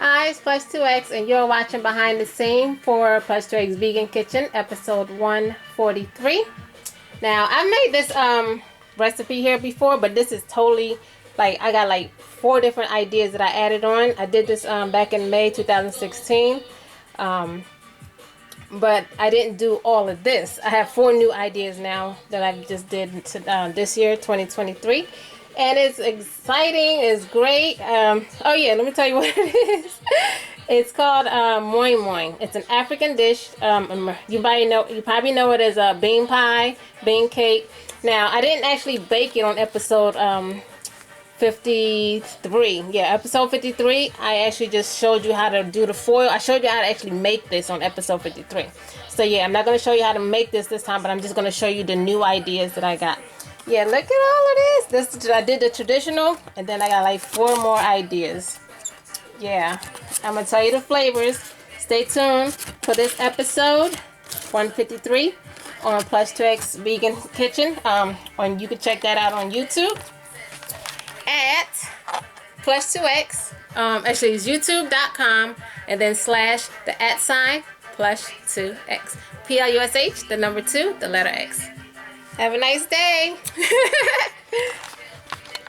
Hi, it's Plush2x, and you're watching Behind the Scene for Plush2x Vegan Kitchen, episode 143. Now, I've made this recipe here before, but this is totally, like, I got like 4 different ideas that I added on. I did this back in May 2016, but I didn't do all of this. I have 4 new ideas now that I just did this year, 2023. And it's exciting, it's great. Oh yeah, let me tell you what it is. It's called moin. It's an African dish. You probably know it as a bean pie, bean cake. Now, I didn't actually bake it on episode 53. Yeah, episode 53. I actually just showed you how to do the foil. I showed you how to actually make this on episode 53. So yeah, I'm not going to show you how to make this time, but I'm just going to show you the new ideas that I got. Yeah, look at all of this. I did the traditional, and then I got like 4 more ideas. Yeah, I'm going to tell you the flavors. Stay tuned for this episode 153 on Plush2x Vegan Kitchen. You can check that out on YouTube at Plush2x. Actually, it's youtube.com and then / the @ Plush2x. Plush, the number 2, the letter X. Have a nice day.